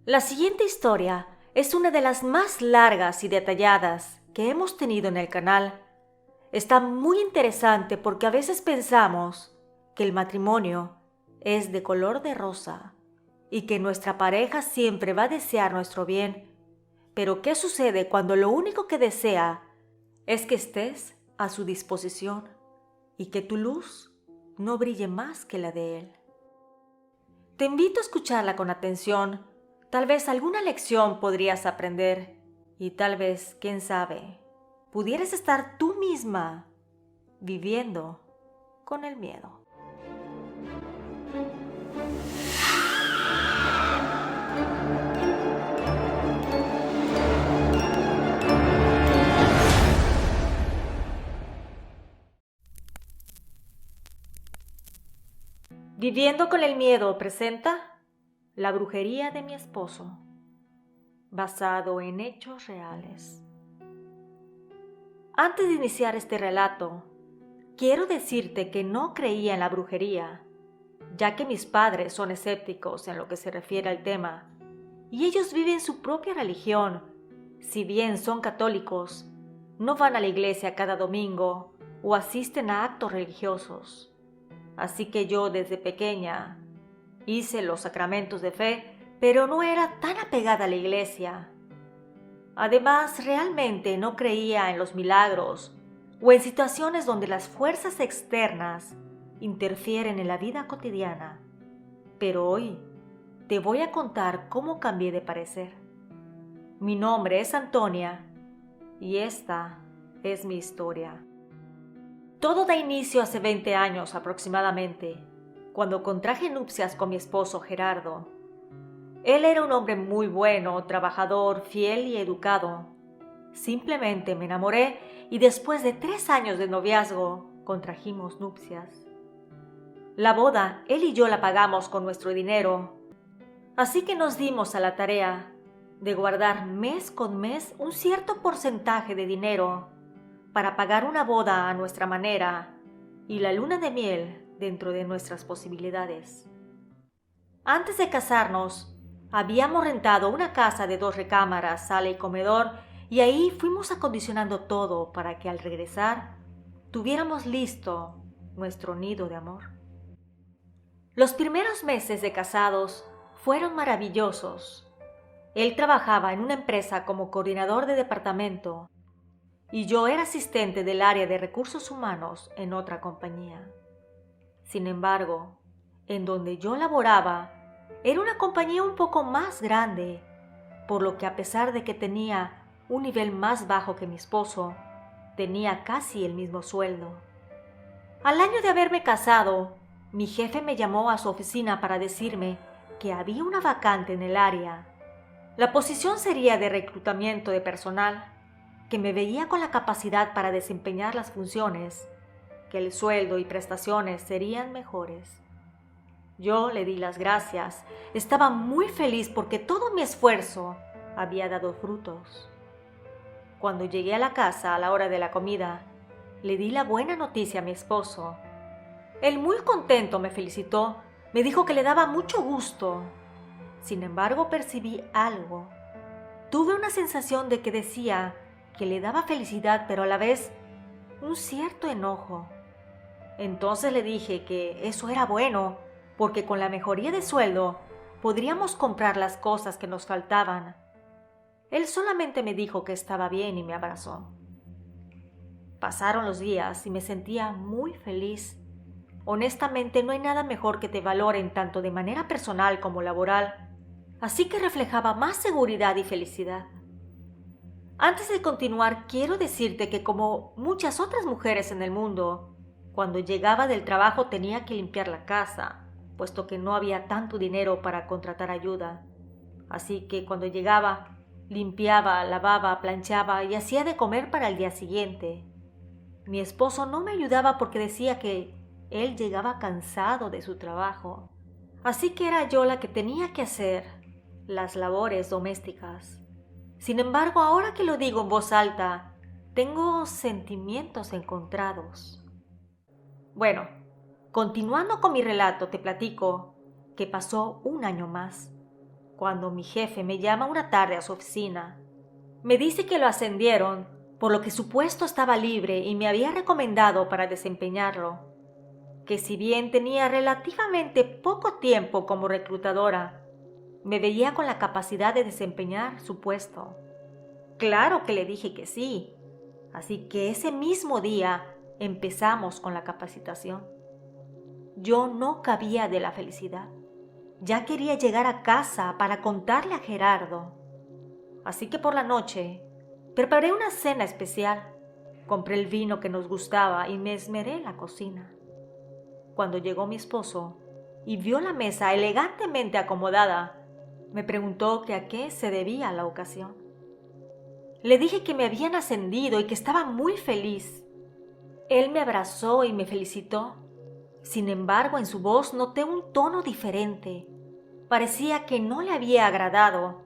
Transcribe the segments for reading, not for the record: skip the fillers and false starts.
La siguiente historia es una de las más largas y detalladas que hemos tenido en el canal. Está muy interesante porque a veces pensamos que el matrimonio es de color de rosa y que nuestra pareja siempre va a desear nuestro bien. Pero ¿qué sucede cuando lo único que desea es que estés a su disposición y que tu luz no brille más que la de él? Te invito a escucharla con atención. Tal vez alguna lección podrías aprender y tal vez, quién sabe, pudieras estar tú misma viviendo con el miedo. Viviendo con el miedo presenta La brujería de mi esposo, basado en hechos reales. Antes de iniciar este relato, quiero decirte que no creía en la brujería, ya que mis padres son escépticos en lo que se refiere al tema, y ellos viven su propia religión. Si bien son católicos, no van a la iglesia cada domingo o asisten a actos religiosos. Así que yo desde pequeña hice los sacramentos de fe, pero no era tan apegada a la iglesia. Además, realmente no creía en los milagros o en situaciones donde las fuerzas externas interfieren en la vida cotidiana. Pero hoy te voy a contar cómo cambié de parecer. Mi nombre es Antonia y esta es mi historia. Todo da inicio hace 20 años aproximadamente, cuando contraje nupcias con mi esposo Gerardo. Él era un hombre muy bueno, trabajador, fiel y educado. Simplemente me enamoré y después de 3 años de noviazgo, contrajimos nupcias. La boda, él y yo la pagamos con nuestro dinero, así que nos dimos a la tarea de guardar mes con mes un cierto porcentaje de dinero para pagar una boda a nuestra manera y la luna de miel dentro de nuestras posibilidades. Antes de casarnos, habíamos rentado una casa de 2 recámaras, sala y comedor, y ahí fuimos acondicionando todo para que al regresar tuviéramos listo nuestro nido de amor. Los primeros meses de casados fueron maravillosos. Él trabajaba en una empresa como coordinador de departamento y yo era asistente del área de recursos humanos en otra compañía. Sin embargo, en donde yo laboraba era una compañía un poco más grande, por lo que a pesar de que tenía un nivel más bajo que mi esposo, tenía casi el mismo sueldo. Al año de haberme casado, mi jefe me llamó a su oficina para decirme que había una vacante en el área. La posición sería de reclutamiento de personal, que me veía con la capacidad para desempeñar las funciones, que el sueldo y prestaciones serían mejores. Yo le di las gracias. Estaba muy feliz porque todo mi esfuerzo había dado frutos. Cuando llegué a la casa a la hora de la comida, le di la buena noticia a mi esposo. Él muy contento me felicitó, me dijo que le daba mucho gusto. Sin embargo, percibí algo. Tuve una sensación de que decía que le daba felicidad, pero a la vez un cierto enojo. Entonces le dije que eso era bueno, porque con la mejoría de sueldo podríamos comprar las cosas que nos faltaban. Él solamente me dijo que estaba bien y me abrazó. Pasaron los días y me sentía muy feliz. Honestamente, no hay nada mejor que te valoren tanto de manera personal como laboral, así que reflejaba más seguridad y felicidad. Antes de continuar, quiero decirte que como muchas otras mujeres en el mundo, cuando llegaba del trabajo tenía que limpiar la casa, puesto que no había tanto dinero para contratar ayuda. Así que cuando llegaba, limpiaba, lavaba, planchaba y hacía de comer para el día siguiente. Mi esposo no me ayudaba porque decía que él llegaba cansado de su trabajo, así que era yo la que tenía que hacer las labores domésticas. Sin embargo, ahora que lo digo en voz alta, tengo sentimientos encontrados. Bueno, continuando con mi relato, te platico que pasó un año más. cuando mi jefe me llama una tarde a su oficina. Me dice que lo ascendieron, por lo que su puesto estaba libre y me había recomendado para desempeñarlo, que si bien tenía relativamente poco tiempo como reclutadora, me veía con la capacidad de desempeñar su puesto. Claro que le dije que sí, así que ese mismo día empezamos con la capacitación. Yo no cabía de la felicidad. Ya quería llegar a casa para contarle a Gerardo. Así que por la noche preparé una cena especial. Compré el vino que nos gustaba y me esmeré en la cocina. Cuando llegó mi esposo y vio la mesa elegantemente acomodada, me preguntó que a qué se debía la ocasión. Le dije que me habían ascendido y que estaba muy feliz. Él me abrazó y me felicitó. Sin embargo, en su voz noté un tono diferente. Parecía que no le había agradado.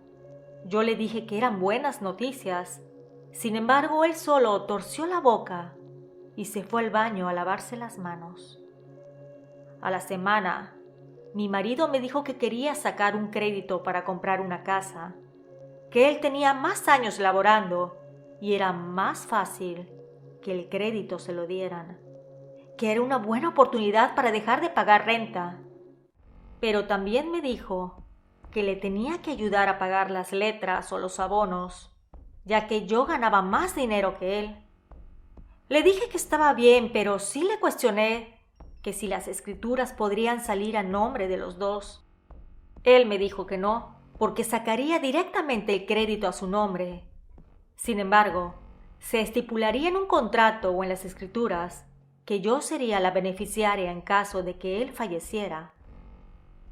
Yo le dije que eran buenas noticias. Sin embargo, él solo torció la boca y se fue al baño a lavarse las manos. A la semana, mi marido me dijo que quería sacar un crédito para comprar una casa, que él tenía más años laborando y era más fácil que el crédito se lo dieran, que era una buena oportunidad para dejar de pagar renta. Pero también me dijo que le tenía que ayudar a pagar las letras o los abonos, ya que yo ganaba más dinero que él. Le dije que estaba bien, pero sí le cuestioné que si las escrituras podrían salir a nombre de los dos. Él me dijo que no, porque sacaría directamente el crédito a su nombre. Sin embargo, se estipularía en un contrato o en las escrituras que yo sería la beneficiaria en caso de que él falleciera,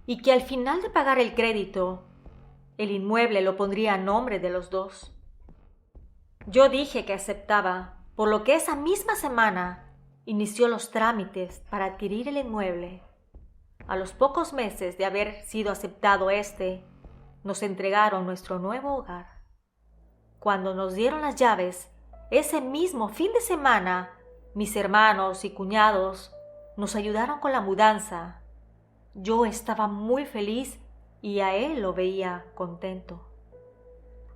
y que al final de pagar el crédito, el inmueble lo pondría a nombre de los dos. Yo dije que aceptaba, por lo que esa misma semana inició los trámites para adquirir el inmueble. A los pocos meses de haber sido aceptado nos entregaron nuestro nuevo hogar. Cuando nos dieron las llaves, ese mismo fin de semana, mis hermanos y cuñados nos ayudaron con la mudanza. Yo estaba muy feliz y a él lo veía contento.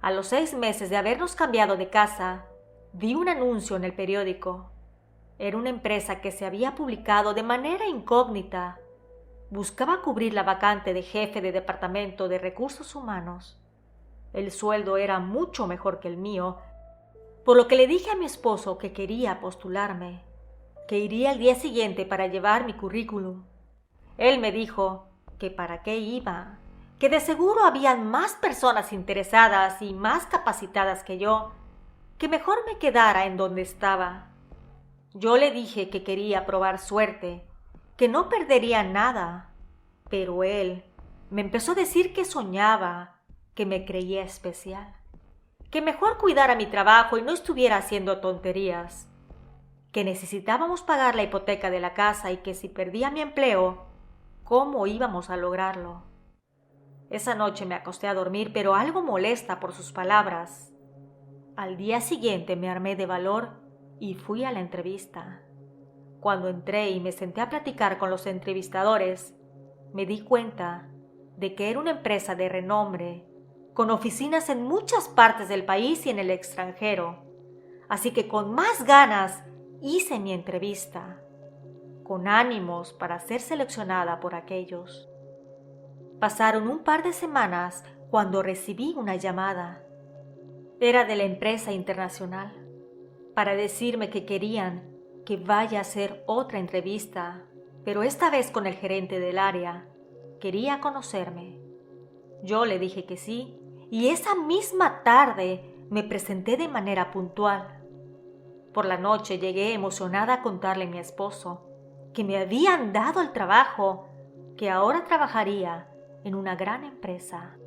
A los 6 meses de habernos cambiado de casa, vi un anuncio en el periódico. Era una empresa que se había publicado de manera incógnita. Buscaba cubrir la vacante de jefe de departamento de recursos humanos. El sueldo era mucho mejor que el mío, por lo que le dije a mi esposo que quería postularme, que iría al día siguiente para llevar mi currículum. Él me dijo que para qué iba, que de seguro habían más personas interesadas y más capacitadas que yo, que mejor me quedara en donde estaba. Yo le dije que quería probar suerte, que no perdería nada, pero él me empezó a decir que soñaba, que me creía especial, que mejor cuidara mi trabajo y no estuviera haciendo tonterías, que necesitábamos pagar la hipoteca de la casa y que si perdía mi empleo, ¿cómo íbamos a lograrlo? Esa noche me acosté a dormir, pero algo molesta por sus palabras. Al día siguiente me armé de valor y fui a la entrevista. Cuando entré y me senté a platicar con los entrevistadores, me di cuenta de que era una empresa de renombre, con oficinas en muchas partes del país y en el extranjero. Así que con más ganas hice mi entrevista, con ánimos para ser seleccionada por aquellos. Pasaron un par de semanas cuando recibí una llamada. Era de la empresa internacional, para decirme que querían que vaya a hacer otra entrevista, pero esta vez con el gerente del área. Quería conocerme. Yo le dije que sí, y esa misma tarde me presenté de manera puntual. Por la noche llegué emocionada a contarle a mi esposo que me habían dado el trabajo, que ahora trabajaría en una gran empresa.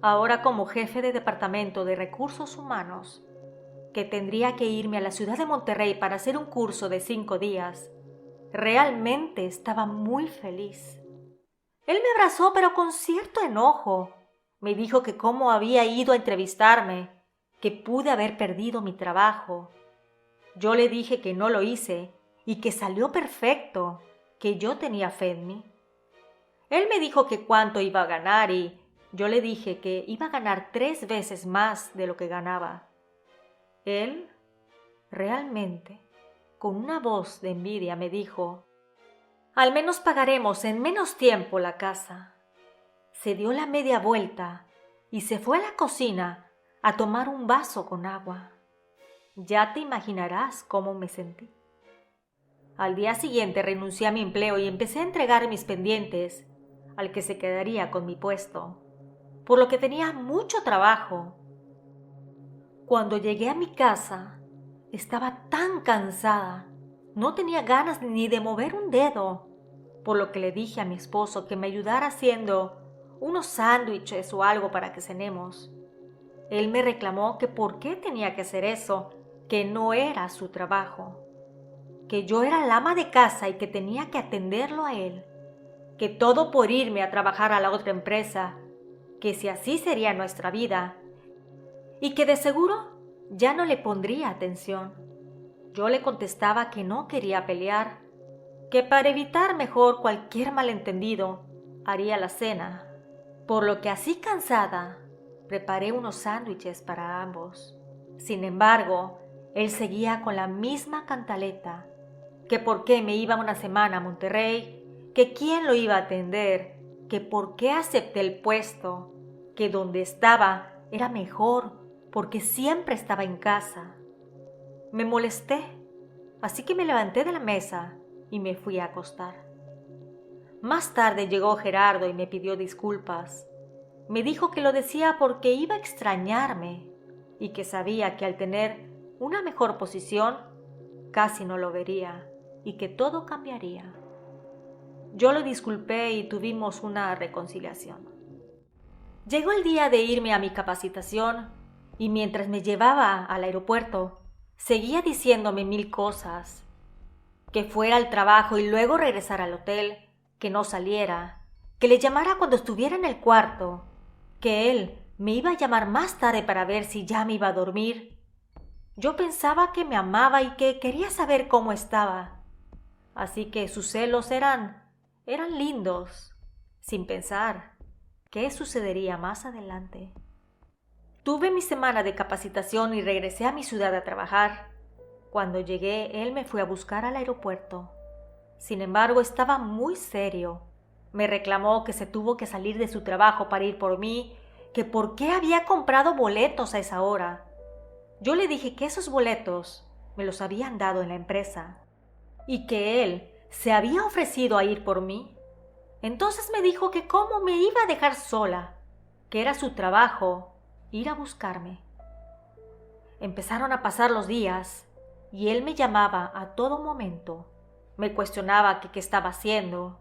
Ahora como jefe de departamento de recursos humanos, que tendría que irme a la ciudad de Monterrey para hacer un curso de 5 días. Realmente estaba muy feliz. Él me abrazó, pero con cierto enojo. Me dijo que cómo había ido a entrevistarme, que pude haber perdido mi trabajo. Yo le dije que no lo hice y que salió perfecto, que yo tenía fe en mí. Él me dijo que cuánto iba a ganar y Yo le dije que iba a ganar 3 veces más de lo que ganaba. Él, realmente, con una voz de envidia, me dijo: «Al menos pagaremos en menos tiempo la casa». Se dio la media vuelta y se fue a la cocina a tomar un vaso con agua. Ya te imaginarás cómo me sentí. Al día siguiente renuncié a mi empleo y empecé a entregar mis pendientes al que se quedaría con mi puesto, por lo que tenía mucho trabajo. Cuando llegué a mi casa, estaba tan cansada, no tenía ganas ni de mover un dedo, por lo que le dije a mi esposo que me ayudara haciendo unos sándwiches o algo para que cenemos. Él me reclamó que por qué tenía que hacer eso, que no era su trabajo, que yo era la ama de casa y que tenía que atenderlo a él, que todo por irme a trabajar a la otra empresa, que si así sería nuestra vida, y que de seguro ya no le pondría atención. Yo le contestaba que no quería pelear, que para evitar mejor cualquier malentendido haría la cena, por lo que así cansada preparé unos sándwiches para ambos. Sin embargo, él seguía con la misma cantaleta, que por qué me iba una semana a Monterrey, que quién lo iba a atender, que por qué acepté el puesto, que donde estaba era mejor porque siempre estaba en casa. Me molesté, así que me levanté de la mesa y me fui a acostar. Más tarde llegó Gerardo y me pidió disculpas. Me dijo que lo decía porque iba a extrañarme y que sabía que al tener una mejor posición casi no lo vería y que todo cambiaría. Yo lo disculpé y tuvimos una reconciliación. Llegó el día de irme a mi capacitación y mientras me llevaba al aeropuerto, seguía diciéndome 1000 cosas. Que fuera al trabajo y luego regresara al hotel, que no saliera, que le llamara cuando estuviera en el cuarto, que él me iba a llamar más tarde para ver si ya me iba a dormir. Yo pensaba que me amaba y que quería saber cómo estaba. Así que sus celos eran lindos, sin pensar qué sucedería más adelante. Tuve mi semana de capacitación y regresé a mi ciudad a trabajar. Cuando llegué, él me fue a buscar al aeropuerto. Sin embargo, estaba muy serio. Me reclamó que se tuvo que salir de su trabajo para ir por mí, que por qué había comprado boletos a esa hora. Yo le dije que esos boletos me los habían dado en la empresa y que él se había ofrecido a ir por mí. Entonces me dijo que cómo me iba a dejar sola, que era su trabajo ir a buscarme. Empezaron a pasar los días y él me llamaba a todo momento. Me cuestionaba que qué estaba haciendo.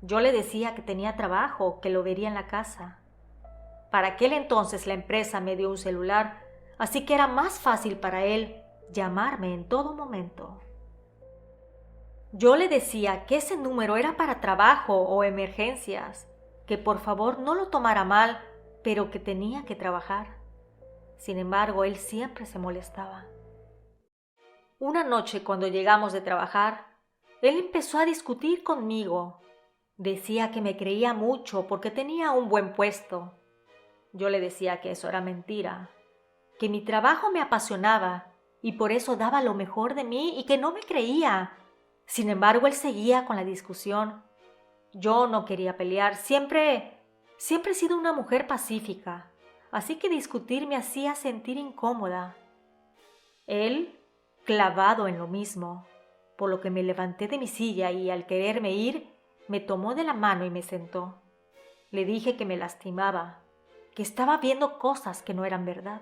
Yo le decía que tenía trabajo, que lo vería en la casa. Para aquel entonces la empresa me dio un celular, así que era más fácil para él llamarme en todo momento. Yo le decía que ese número era para trabajo o emergencias, que por favor no lo tomara mal, pero que tenía que trabajar. Sin embargo, él siempre se molestaba. Una noche, cuando llegamos de trabajar, él empezó a discutir conmigo. Decía que me creía mucho porque tenía un buen puesto. Yo le decía que eso era mentira, que mi trabajo me apasionaba y por eso daba lo mejor de mí y que no me creía. Sin embargo, él seguía con la discusión. Yo no quería pelear, siempre he sido una mujer pacífica, así que discutir me hacía sentir incómoda. Él, clavado en lo mismo, por lo que me levanté de mi silla y al quererme ir, me tomó de la mano y me sentó. Le dije que me lastimaba, que estaba viendo cosas que no eran verdad.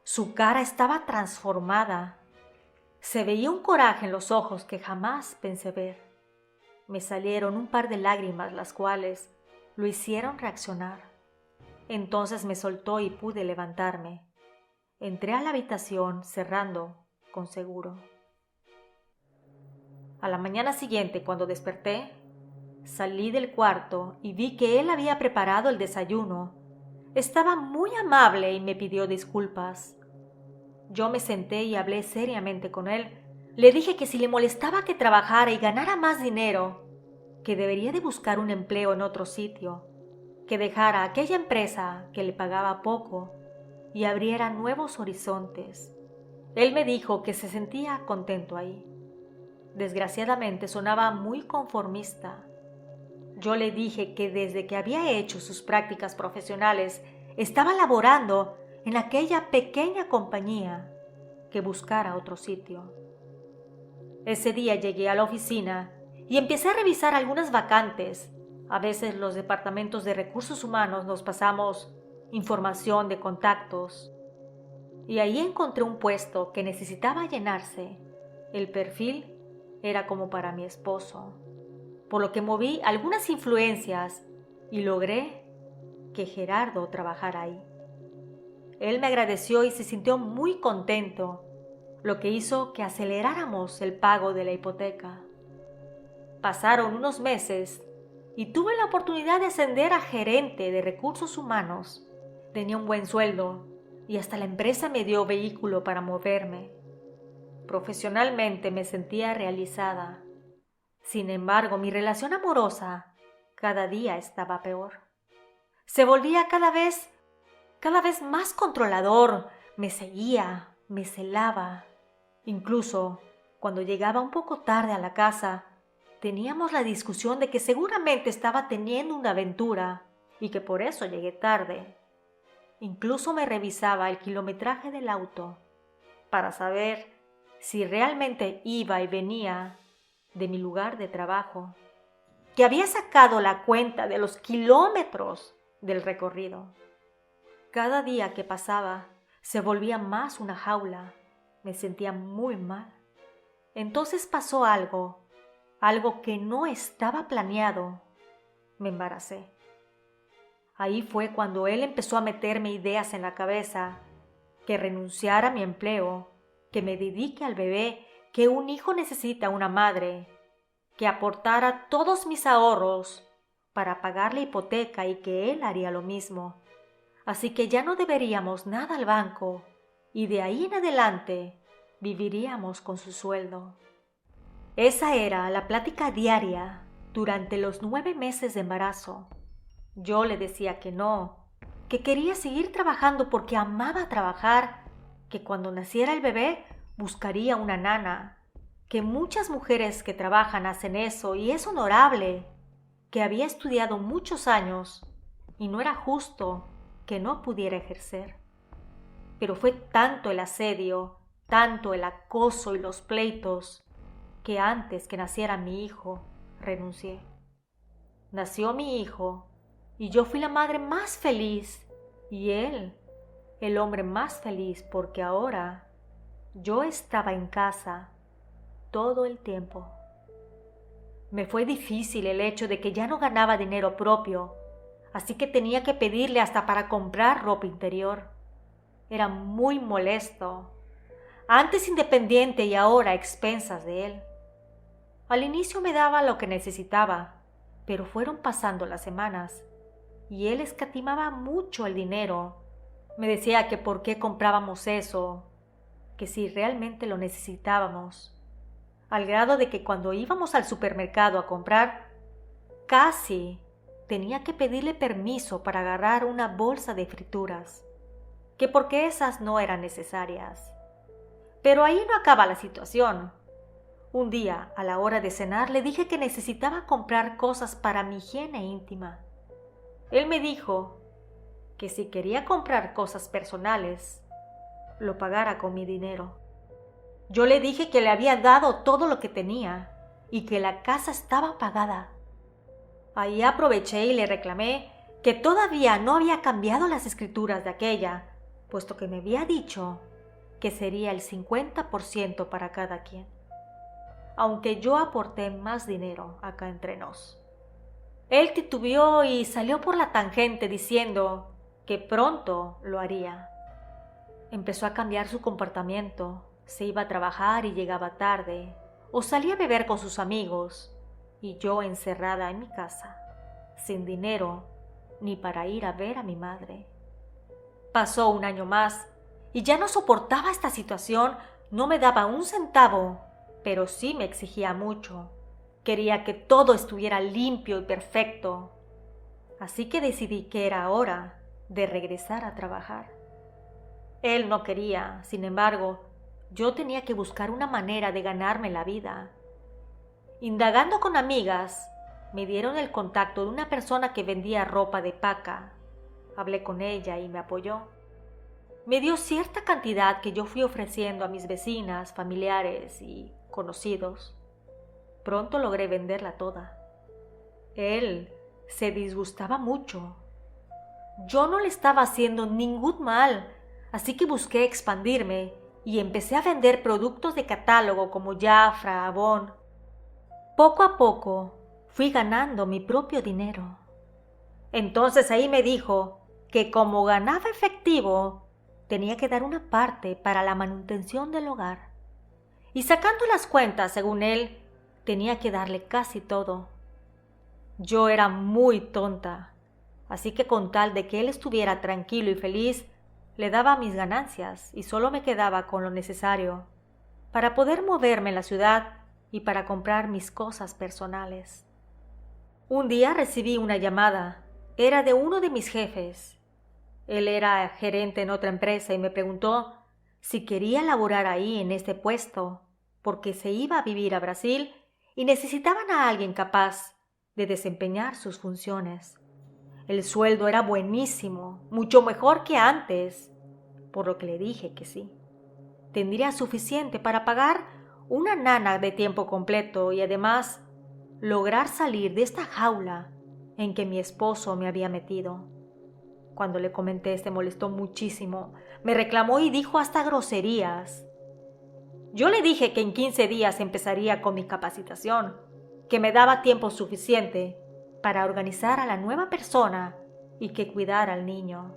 Su cara estaba transformada. Se veía un coraje en los ojos que jamás pensé ver. Me salieron un par de lágrimas, las cuales lo hicieron reaccionar. Entonces me soltó y pude levantarme. Entré a la habitación cerrando con seguro. A la mañana siguiente, cuando desperté, salí del cuarto y vi que él había preparado el desayuno. Estaba muy amable y me pidió disculpas. Yo me senté y hablé seriamente con él. Le dije que si le molestaba que trabajara y ganara más dinero, que debería de buscar un empleo en otro sitio. que dejara aquella empresa que le pagaba poco y abriera nuevos horizontes. Él me dijo que se sentía contento ahí. Desgraciadamente sonaba muy conformista. Yo le dije que desde que había hecho sus prácticas profesionales estaba laborando en aquella pequeña compañía, que buscara otro sitio. Ese día llegué a la oficina y empecé a revisar algunas vacantes. A veces los departamentos de recursos humanos nos pasamos información de contactos y ahí encontré un puesto que necesitaba llenarse. El perfil era como para mi esposo, por lo que moví algunas influencias y logré que Gerardo trabajara ahí. Él me agradeció y se sintió muy contento, lo que hizo que aceleráramos el pago de la hipoteca. Pasaron unos meses y tuve la oportunidad de ascender a gerente de recursos humanos. Tenía un buen sueldo y hasta la empresa me dio vehículo para moverme. Profesionalmente me sentía realizada. Sin embargo, mi relación amorosa cada día estaba peor. Se volvía cada vez más controlador, me seguía, me celaba. Incluso cuando llegaba un poco tarde a la casa, teníamos la discusión de que seguramente estaba teniendo una aventura y que por eso llegué tarde. Incluso me revisaba el kilometraje del auto para saber si realmente iba y venía de mi lugar de trabajo, que había sacado la cuenta de los kilómetros del recorrido. Cada día que pasaba se volvía más una jaula. Me sentía muy mal. Entonces pasó algo que no estaba planeado. Me embaracé. Ahí fue cuando él empezó a meterme ideas en la cabeza, que renunciara a mi empleo, que me dedique al bebé, que un hijo necesita una madre, que aportara todos mis ahorros para pagar la hipoteca y que él haría lo mismo. Así que ya no deberíamos nada al banco y de ahí en adelante viviríamos con su sueldo. Esa era la plática diaria durante los 9 meses de embarazo. Yo le decía que no, que quería seguir trabajando porque amaba trabajar, que cuando naciera el bebé buscaría una nana, que muchas mujeres que trabajan hacen eso y es honorable, que había estudiado muchos años y no era justo que no pudiera ejercer. Pero fue tanto el asedio, tanto el acoso y los pleitos, que antes que naciera mi hijo, renuncié. Nació mi hijo y yo fui la madre más feliz y él, el hombre más feliz, porque ahora yo estaba en casa todo el tiempo. Me fue difícil el hecho de que ya no ganaba dinero propio, así que tenía que pedirle hasta para comprar ropa interior. Era muy molesto, antes independiente y ahora a expensas de él. Al inicio me daba lo que necesitaba, pero fueron pasando las semanas y él escatimaba mucho el dinero. Me decía que por qué comprábamos eso, que si realmente lo necesitábamos, al grado de que cuando íbamos al supermercado a comprar, casi tenía que pedirle permiso para agarrar una bolsa de frituras, que porque esas no eran necesarias. Pero ahí no acaba la situación. Un día, a la hora de cenar, le dije que necesitaba comprar cosas para mi higiene íntima. Él me dijo que si quería comprar cosas personales, lo pagara con mi dinero. Yo le dije que le había dado todo lo que tenía y que la casa estaba pagada. Ahí aproveché y le reclamé que todavía no había cambiado las escrituras de aquella, puesto que me había dicho que sería el 50% para cada quien, aunque yo aporté más dinero acá entre nos. Él titubeó y salió por la tangente diciendo que pronto lo haría. Empezó a cambiar su comportamiento, se iba a trabajar y llegaba tarde, o salía a beber con sus amigos, y yo encerrada en mi casa, sin dinero ni para ir a ver a mi madre. Pasó un año más y ya no soportaba esta situación, no me daba un centavo, pero sí me exigía mucho. Quería que todo estuviera limpio y perfecto. así que decidí que era hora de regresar a trabajar. Él no quería, sin embargo, yo tenía que buscar una manera de ganarme la vida. Indagando con amigas, me dieron el contacto de una persona que vendía ropa de paca. Hablé con ella y me apoyó. Me dio cierta cantidad que yo fui ofreciendo a mis vecinas, familiares y conocidos. Pronto logré venderla toda. Él se disgustaba mucho. Yo no le estaba haciendo ningún mal, así que busqué expandirme y empecé a vender productos de catálogo como Jafra, Avon. Poco a poco fui ganando mi propio dinero. Entonces ahí me dijo que como ganaba efectivo, tenía que dar una parte para la manutención del hogar. Y sacando las cuentas, según él, tenía que darle casi todo. Yo era muy tonta, así que con tal de que él estuviera tranquilo y feliz, le daba mis ganancias y solo me quedaba con lo necesario para poder moverme en la ciudad y para comprar mis cosas personales. Un día recibí una llamada. Era de uno de mis jefes. Él era gerente en otra empresa y me preguntó si quería laborar ahí en este puesto, porque se iba a vivir a Brasil y necesitaban a alguien capaz de desempeñar sus funciones. El sueldo era buenísimo, mucho mejor que antes, por lo que le dije que sí. Tendría suficiente para pagar una nana de tiempo completo y además lograr salir de esta jaula en que mi esposo me había metido. Cuando le comenté, se molestó muchísimo, me reclamó y dijo hasta groserías. Yo le dije que en 15 días empezaría con mi capacitación, que me daba tiempo suficiente para organizar a la nueva persona y que cuidara al niño,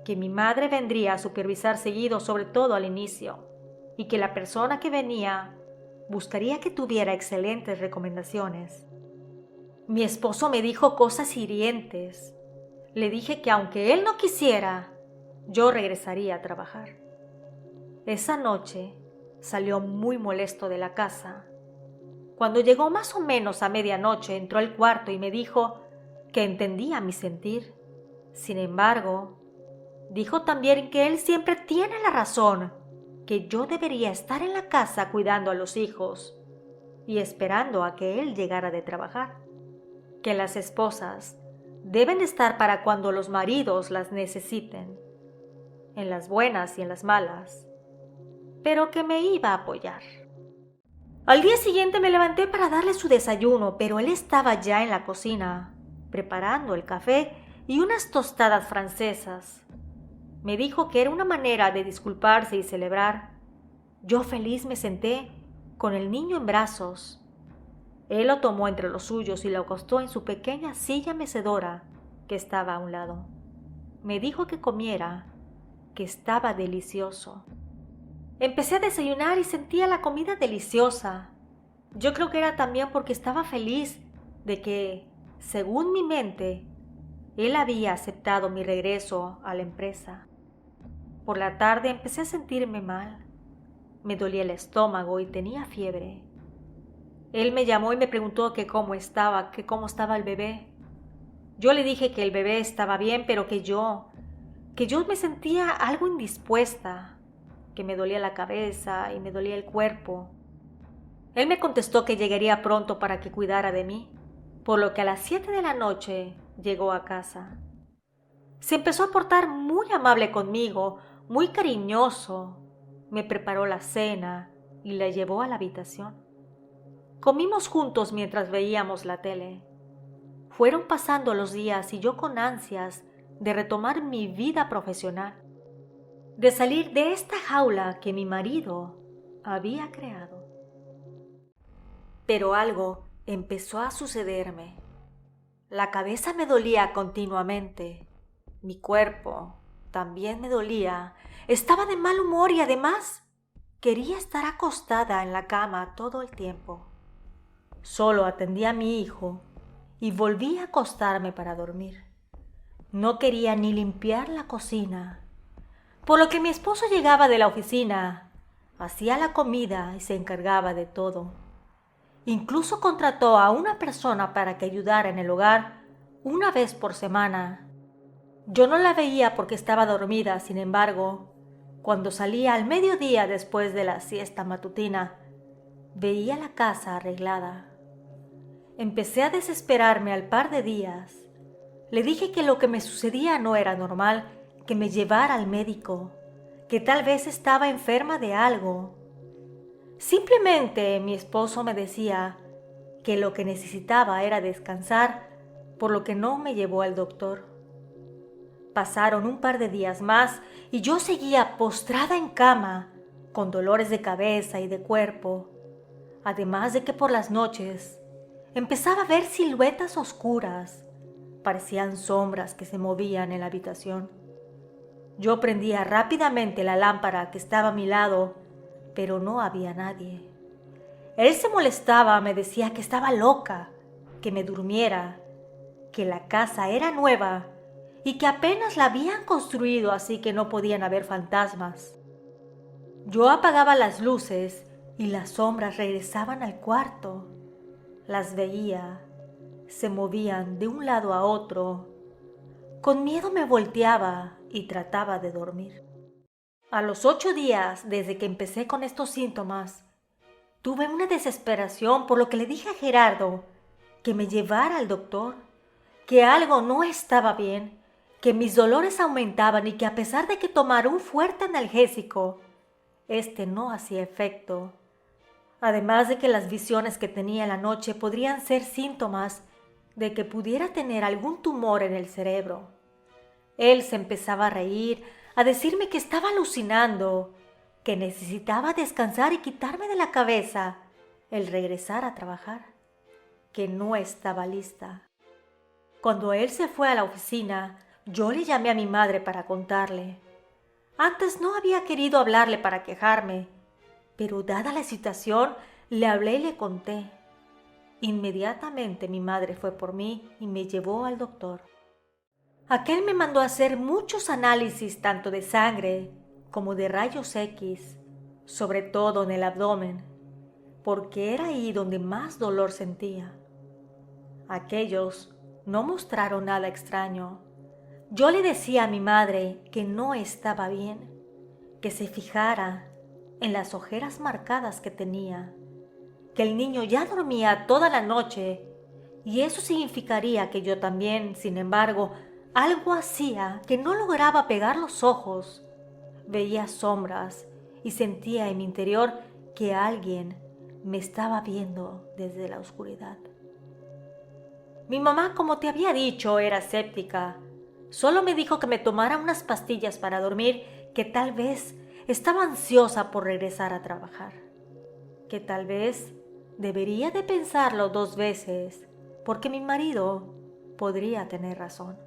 que mi madre vendría a supervisar seguido, sobre todo al inicio, y que la persona que venía buscaría que tuviera excelentes recomendaciones. Mi esposo me dijo cosas hirientes. Le dije que aunque él no quisiera, yo regresaría a trabajar. Esa noche salió muy molesto de la casa. Cuando llegó más o menos a medianoche, entró al cuarto y me dijo que entendía mi sentir. Sin embargo, dijo también que él siempre tiene la razón, que yo debería estar en la casa cuidando a los hijos y esperando a que él llegara de trabajar, que las esposas deben estar para cuando los maridos las necesiten, en las buenas y en las malas, pero que me iba a apoyar. Al día siguiente me levanté para darle su desayuno, pero él estaba ya en la cocina, preparando el café y unas tostadas francesas. Me dijo que era una manera de disculparse y celebrar. Yo feliz me senté, con el niño en brazos. Él lo tomó entre los suyos y lo acostó en su pequeña silla mecedora que estaba a un lado. Me dijo que comiera, que estaba delicioso. Empecé a desayunar y sentía la comida deliciosa. Yo creo que era también porque estaba feliz de que, según mi mente, él había aceptado mi regreso a la empresa. Por la tarde empecé a sentirme mal. Me dolía el estómago y tenía fiebre. Él me llamó y me preguntó que cómo estaba el bebé. Yo le dije que el bebé estaba bien, pero que yo me sentía algo indispuesta, que me dolía la cabeza y me dolía el cuerpo. Él me contestó que llegaría pronto para que cuidara de mí, por lo que a las 7 de la noche llegó a casa. Se empezó a portar muy amable conmigo, muy cariñoso. Me preparó la cena y la llevó a la habitación. Comimos juntos mientras veíamos la tele. Fueron pasando los días y yo con ansias de retomar mi vida profesional, de salir de esta jaula que mi marido había creado. Pero algo empezó a sucederme. La cabeza me dolía continuamente. Mi cuerpo también me dolía. Estaba de mal humor y además quería estar acostada en la cama todo el tiempo. Solo atendía a mi hijo y volví a acostarme para dormir. No quería ni limpiar la cocina, por lo que mi esposo llegaba de la oficina, hacía la comida y se encargaba de todo. Incluso contrató a una persona para que ayudara en el hogar una vez por semana. Yo no la veía porque estaba dormida, sin embargo, cuando salía al mediodía después de la siesta matutina, veía la casa arreglada. Empecé a desesperarme al par de días. Le dije que lo que me sucedía no era normal, que me llevara al médico, que tal vez estaba enferma de algo. Simplemente mi esposo me decía que lo que necesitaba era descansar, por lo que no me llevó al doctor. Pasaron un par de días más y yo seguía postrada en cama, con dolores de cabeza y de cuerpo, además de que por las noches empezaba a ver siluetas oscuras. Parecían sombras que se movían en la habitación. Yo prendía rápidamente la lámpara que estaba a mi lado, pero no había nadie. Él se molestaba, me decía que estaba loca, que me durmiera, que la casa era nueva y que apenas la habían construido, así que no podían haber fantasmas. Yo apagaba las luces y las sombras regresaban al cuarto. Las veía, se movían de un lado a otro. Con miedo me volteaba y trataba de dormir. A los 8 días desde que empecé con estos síntomas, tuve una desesperación, por lo que le dije a Gerardo que me llevara al doctor, que algo no estaba bien, que mis dolores aumentaban y que a pesar de que tomara un fuerte analgésico, este no hacía efecto. Además de que las visiones que tenía en la noche podrían ser síntomas de que pudiera tener algún tumor en el cerebro. Él se empezaba a reír, a decirme que estaba alucinando, que necesitaba descansar y quitarme de la cabeza el regresar a trabajar, que no estaba lista. Cuando él se fue a la oficina, yo le llamé a mi madre para contarle. Antes no había querido hablarle para quejarme, pero dada la situación, le hablé y le conté. Inmediatamente mi madre fue por mí y me llevó al doctor. Aquel me mandó a hacer muchos análisis tanto de sangre como de rayos X, sobre todo en el abdomen, porque era ahí donde más dolor sentía. Aquellos no mostraron nada extraño. Yo le decía a mi madre que no estaba bien, que se fijara en las ojeras marcadas que tenía, que el niño ya dormía toda la noche y eso significaría que yo también, sin embargo, algo hacía que no lograba pegar los ojos. Veía sombras y sentía en mi interior que alguien me estaba viendo desde la oscuridad. Mi mamá, como te había dicho, era escéptica. Solo me dijo que me tomara unas pastillas para dormir, que tal vez estaba ansiosa por regresar a trabajar, que tal vez debería de pensarlo 2 veces, porque mi marido podría tener razón.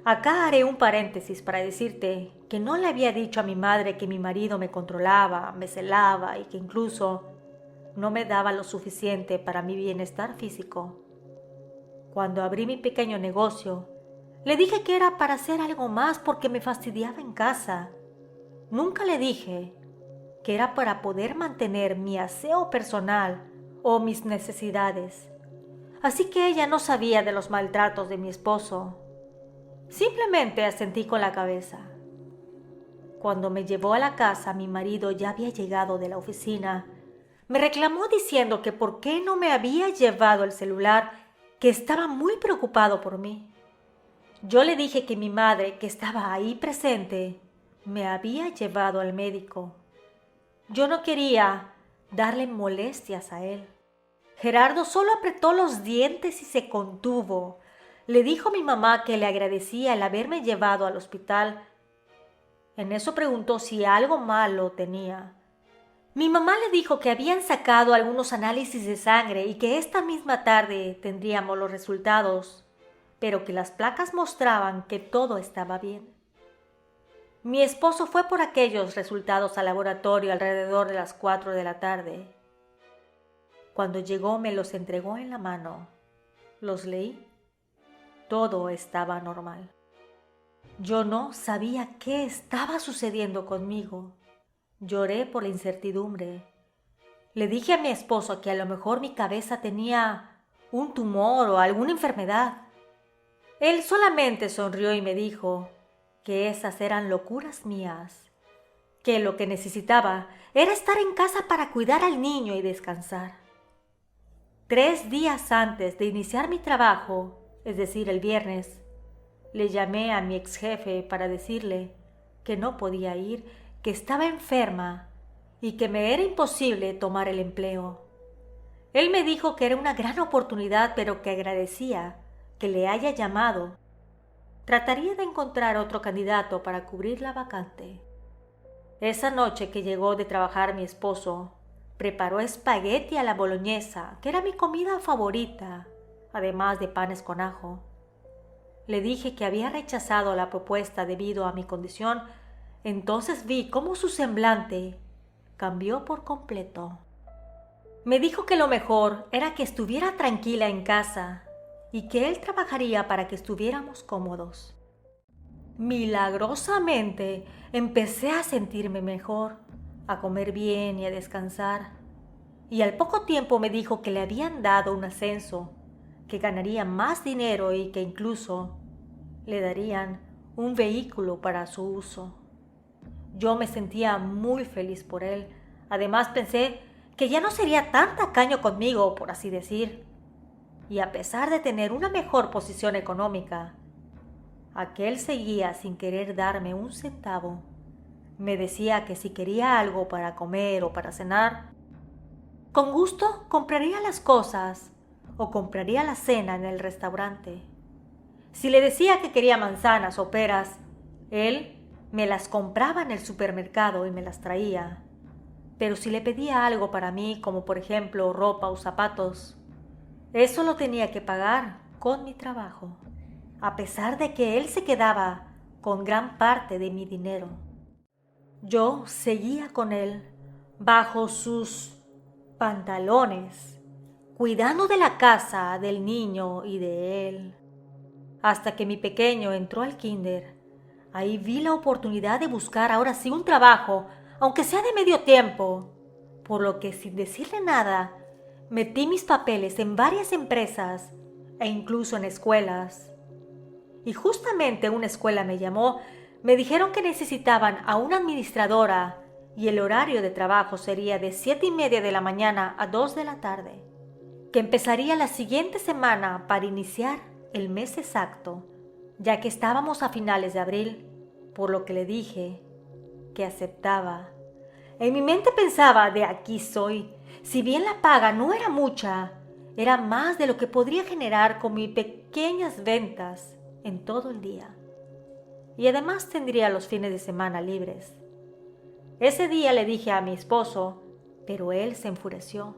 Acá haré un paréntesis para decirte que no le había dicho a mi madre que mi marido me controlaba, me celaba y que incluso no me daba lo suficiente para mi bienestar físico. Cuando abrí mi pequeño negocio, le dije que era para hacer algo más porque me fastidiaba en casa. Nunca le dije que era para poder mantener mi aseo personal o mis necesidades. Así que ella no sabía de los maltratos de mi esposo. Simplemente asentí con la cabeza. Cuando me llevó a la casa, mi marido ya había llegado de la oficina. Me reclamó diciendo que por qué no me había llevado el celular, que estaba muy preocupado por mí. Yo le dije que mi madre, que estaba ahí presente, me había llevado al médico. Yo no quería darle molestias a él. Gerardo solo apretó los dientes y se contuvo. Le dijo a mi mamá que le agradecía el haberme llevado al hospital. En eso preguntó si algo malo tenía. Mi mamá le dijo que habían sacado algunos análisis de sangre y que esta misma tarde tendríamos los resultados, pero que las placas mostraban que todo estaba bien. Mi esposo fue por aquellos resultados al laboratorio alrededor de las 4 de la tarde. Cuando llegó me los entregó en la mano. Los leí. Todo estaba normal. Yo no sabía qué estaba sucediendo conmigo. Lloré por la incertidumbre. Le dije a mi esposo que a lo mejor mi cabeza tenía un tumor o alguna enfermedad. Él solamente sonrió y me dijo que esas eran locuras mías, que lo que necesitaba era estar en casa para cuidar al niño y descansar. 3 días antes de iniciar mi trabajo, es decir, el viernes, le llamé a mi ex jefe para decirle que no podía ir, que estaba enferma y que me era imposible tomar el empleo. Él me dijo que era una gran oportunidad, pero que agradecía que le haya llamado. Trataría de encontrar otro candidato para cubrir la vacante. Esa noche que llegó de trabajar mi esposo, preparó espagueti a la boloñesa, que era mi comida favorita, además de panes con ajo. Le dije que había rechazado la propuesta debido a mi condición. Entonces vi cómo su semblante cambió por completo. Me dijo que lo mejor era que estuviera tranquila en casa y que él trabajaría para que estuviéramos cómodos. Milagrosamente empecé a sentirme mejor, a comer bien y a descansar. Y al poco tiempo me dijo que le habían dado un ascenso, que ganaría más dinero y que incluso le darían un vehículo para su uso. Yo me sentía muy feliz por él. Además pensé que ya no sería tan tacaño conmigo, por así decir. Y a pesar de tener una mejor posición económica, aquel seguía sin querer darme un centavo. Me decía que si quería algo para comer o para cenar, con gusto compraría las cosas o compraría la cena en el restaurante. Si le decía que quería manzanas o peras, él me las compraba en el supermercado y me las traía. Pero si le pedía algo para mí, como por ejemplo ropa o zapatos, eso lo tenía que pagar con mi trabajo, a pesar de que él se quedaba con gran parte de mi dinero. Yo seguía con él bajo sus pantalones, cuidando de la casa, del niño y de él. Hasta que mi pequeño entró al kinder. Ahí vi la oportunidad de buscar ahora sí un trabajo, aunque sea de medio tiempo, por lo que sin decirle nada, metí mis papeles en varias empresas e incluso en escuelas. Y justamente una escuela me llamó. Me dijeron que necesitaban a una administradora y el horario de trabajo sería de 7:30 de la mañana a 2 de la tarde, que empezaría la siguiente semana para iniciar el mes exacto, ya que estábamos a finales de abril, por lo que le dije que aceptaba. En mi mente pensaba, de aquí soy. Si bien la paga no era mucha, era más de lo que podría generar con mis pequeñas ventas en todo el día. Y además tendría los fines de semana libres. Ese día le dije a mi esposo, pero él se enfureció.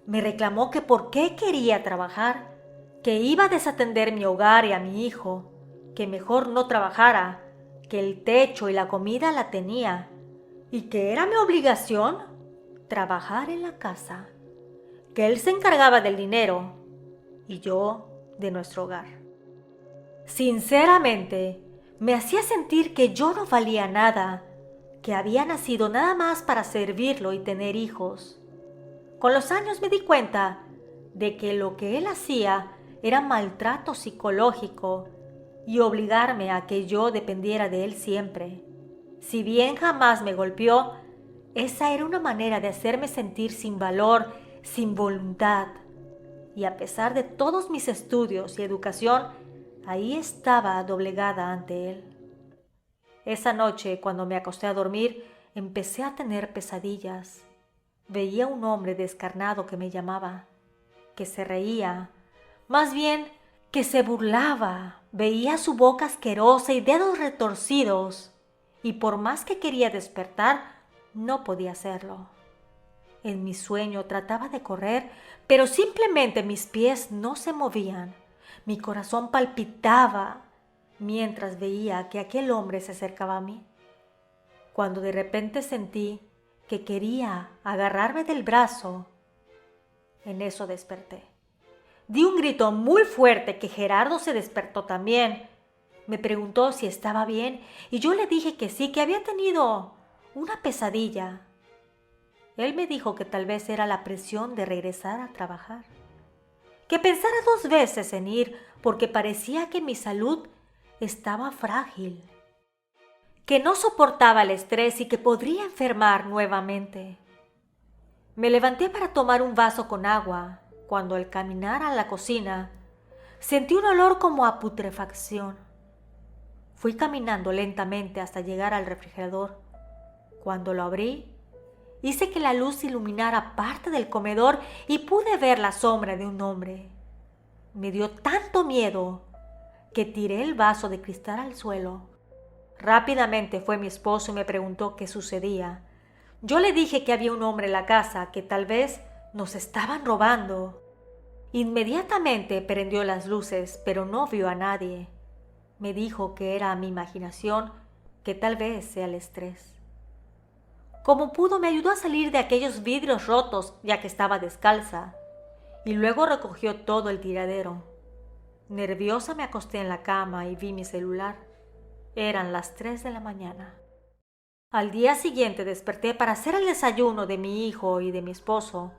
Me reclamó que por qué quería trabajar, que iba a desatender mi hogar y a mi hijo, que mejor no trabajara, que el techo y la comida la tenía, y que era mi obligación trabajar en la casa, que él se encargaba del dinero y yo de nuestro hogar. Sinceramente, me hacía sentir que yo no valía nada, que había nacido nada más para servirlo y tener hijos. Con los años me di cuenta de que lo que él hacía era maltrato psicológico y obligarme a que yo dependiera de él siempre. Si bien jamás me golpeó, esa era una manera de hacerme sentir sin valor, sin voluntad. Y a pesar de todos mis estudios y educación, ahí estaba doblegada ante él. Esa noche, cuando me acosté a dormir, empecé a tener pesadillas. Veía un hombre descarnado que me llamaba, que se reía, más bien que se burlaba. Veía su boca asquerosa y dedos retorcidos, y por más que quería despertar, no podía hacerlo. En mi sueño trataba de correr, pero simplemente mis pies no se movían. Mi corazón palpitaba mientras veía que aquel hombre se acercaba a mí. Cuando de repente sentí que quería agarrarme del brazo, en eso desperté. Di un grito muy fuerte que Gerardo se despertó también. Me preguntó si estaba bien y yo le dije que sí, que había tenido una pesadilla. Él me dijo que tal vez era la presión de regresar a trabajar, que pensara 2 veces en ir porque parecía que mi salud estaba frágil, que no soportaba el estrés y que podría enfermar nuevamente. Me levanté para tomar un vaso con agua cuando al caminar a la cocina sentí un olor como a putrefacción. Fui caminando lentamente hasta llegar al refrigerador. Cuando lo abrí, hice que la luz iluminara parte del comedor y pude ver la sombra de un hombre. Me dio tanto miedo que tiré el vaso de cristal al suelo. Rápidamente fue mi esposo y me preguntó qué sucedía. Yo le dije que había un hombre en la casa, que tal vez nos estaban robando. Inmediatamente prendió las luces, pero no vio a nadie. Me dijo que era mi imaginación, que tal vez sea el estrés. Como pudo, me ayudó a salir de aquellos vidrios rotos, ya que estaba descalza, y luego recogió todo el tiradero. Nerviosa me acosté en la cama y vi mi celular. Eran las 3 de la mañana. Al día siguiente desperté para hacer el desayuno de mi hijo y de mi esposo,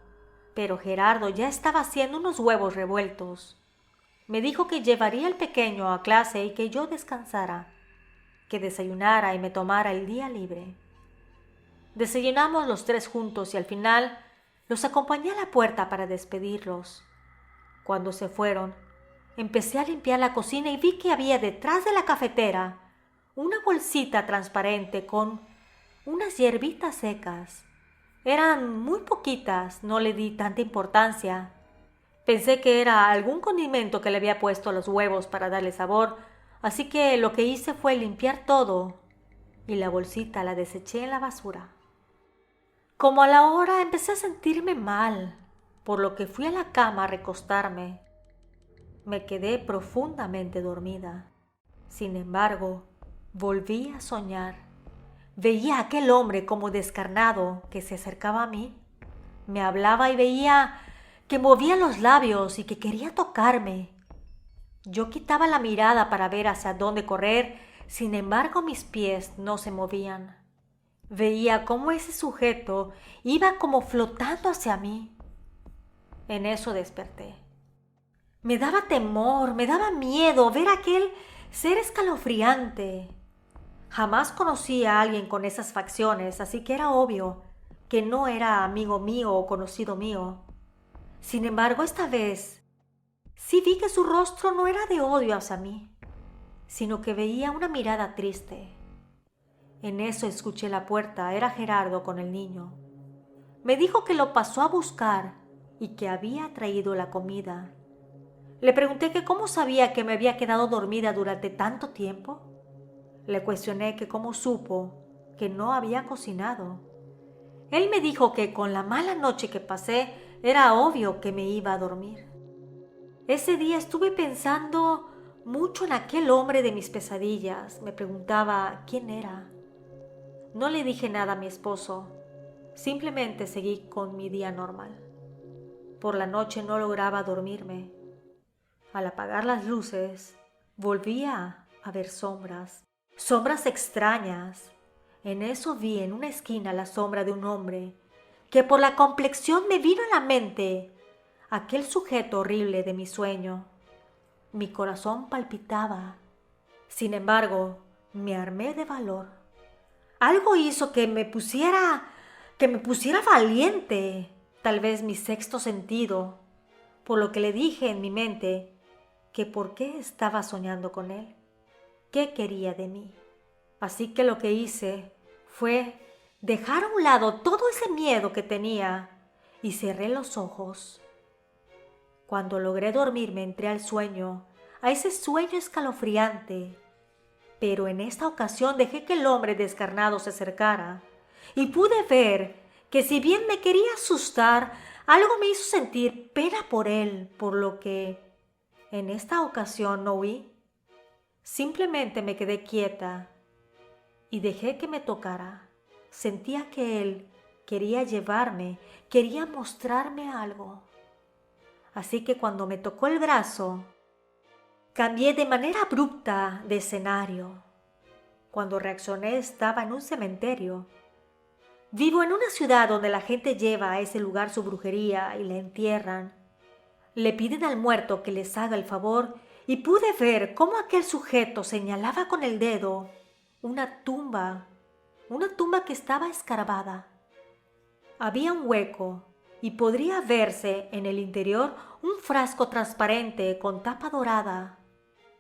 pero Gerardo ya estaba haciendo unos huevos revueltos. Me dijo que llevaría al pequeño a clase y que yo descansara, que desayunara y me tomara el día libre. Desayunamos los 3 juntos y al final los acompañé a la puerta para despedirlos. Cuando se fueron, empecé a limpiar la cocina y vi que había detrás de la cafetera una bolsita transparente con unas hierbitas secas. Eran muy poquitas, no le di tanta importancia. Pensé que era algún condimento que le había puesto a los huevos para darle sabor, así que lo que hice fue limpiar todo y la bolsita la deseché en la basura. Como a la hora empecé a sentirme mal, por lo que fui a la cama a recostarme. Me quedé profundamente dormida. Sin embargo, volví a soñar. Veía a aquel hombre como descarnado que se acercaba a mí. Me hablaba y veía que movía los labios y que quería tocarme. Yo quitaba la mirada para ver hacia dónde correr, sin embargo mis pies no se movían. Veía cómo ese sujeto iba como flotando hacia mí. En eso desperté. Me daba temor, me daba miedo ver a aquel ser escalofriante. Jamás conocí a alguien con esas facciones, así que era obvio que no era amigo mío o conocido mío. Sin embargo, esta vez sí vi que su rostro no era de odio hacia mí, sino que veía una mirada triste. En eso escuché la puerta, era Gerardo con el niño. Me dijo que lo pasó a buscar y que había traído la comida. Le pregunté que cómo sabía que me había quedado dormida durante tanto tiempo. Le cuestioné que cómo supo que no había cocinado. Él me dijo que con la mala noche que pasé era obvio que me iba a dormir. Ese día estuve pensando mucho en aquel hombre de mis pesadillas. Me preguntaba quién era. No le dije nada a mi esposo. Simplemente seguí con mi día normal. Por la noche no lograba dormirme. Al apagar las luces, volvía a ver sombras. Sombras extrañas. En eso vi en una esquina la sombra de un hombre, que por la complexión me vino a la mente aquel sujeto horrible de mi sueño. Mi corazón palpitaba. Sin embargo, me armé de valor. Algo hizo que me pusiera valiente, tal vez mi sexto sentido, por lo que le dije en mi mente que por qué estaba soñando con él. ¿Qué quería de mí? Así que lo que hice fue dejar a un lado todo ese miedo que tenía y cerré los ojos. Cuando logré dormirme entré al sueño, a ese sueño escalofriante. Pero en esta ocasión dejé que el hombre descarnado se acercara y pude ver que si bien me quería asustar, algo me hizo sentir pena por él, por lo que en esta ocasión no huí. Simplemente me quedé quieta y dejé que me tocara. Sentía que él quería llevarme, quería mostrarme algo. Así que cuando me tocó el brazo, cambié de manera abrupta de escenario. Cuando reaccioné estaba en un cementerio. Vivo en una ciudad donde la gente lleva a ese lugar su brujería y la entierran. Le piden al muerto que les haga el favor y pude ver cómo aquel sujeto señalaba con el dedo una tumba que estaba escarbada. Había un hueco y podría verse en el interior un frasco transparente con tapa dorada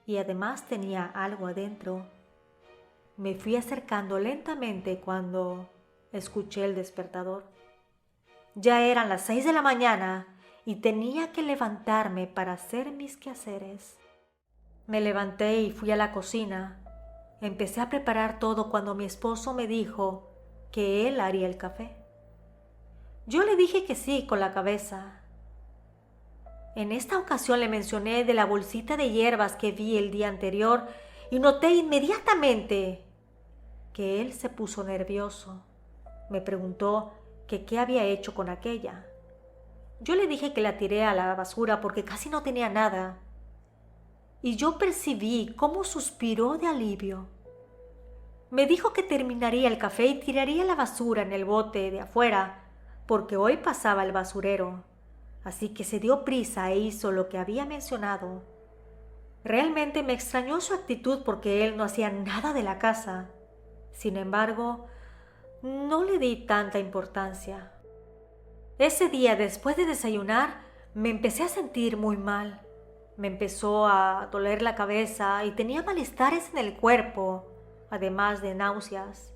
y además tenía algo adentro. Me fui acercando lentamente cuando escuché el despertador. Ya eran las 6 de la mañana y tenía que levantarme para hacer mis quehaceres. Me levanté y fui a la cocina. Empecé a preparar todo cuando mi esposo me dijo que él haría el café. Yo le dije que sí con la cabeza. En esta ocasión le mencioné de la bolsita de hierbas que vi el día anterior y noté inmediatamente que él se puso nervioso. Me preguntó que qué había hecho con aquella. Yo le dije que la tiré a la basura porque casi no tenía nada. Y yo percibí cómo suspiró de alivio. Me dijo que terminaría el café y tiraría la basura en el bote de afuera, porque hoy pasaba el basurero. Así que se dio prisa e hizo lo que había mencionado. Realmente me extrañó su actitud porque él no hacía nada de la casa. Sin embargo, no le di tanta importancia. Ese día, después de desayunar, me empecé a sentir muy mal. Me empezó a doler la cabeza y tenía malestares en el cuerpo, además de náuseas.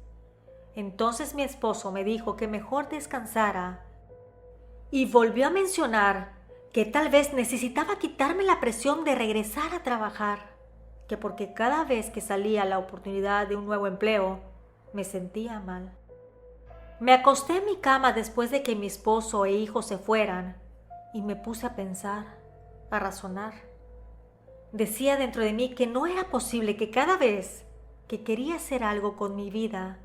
Entonces mi esposo me dijo que mejor descansara y volvió a mencionar que tal vez necesitaba quitarme la presión de regresar a trabajar, que porque cada vez que salía la oportunidad de un nuevo empleo, me sentía mal. Me acosté en mi cama después de que mi esposo e hijos se fueran y me puse a pensar, a razonar. Decía dentro de mí que no era posible que cada vez que quería hacer algo con mi vida,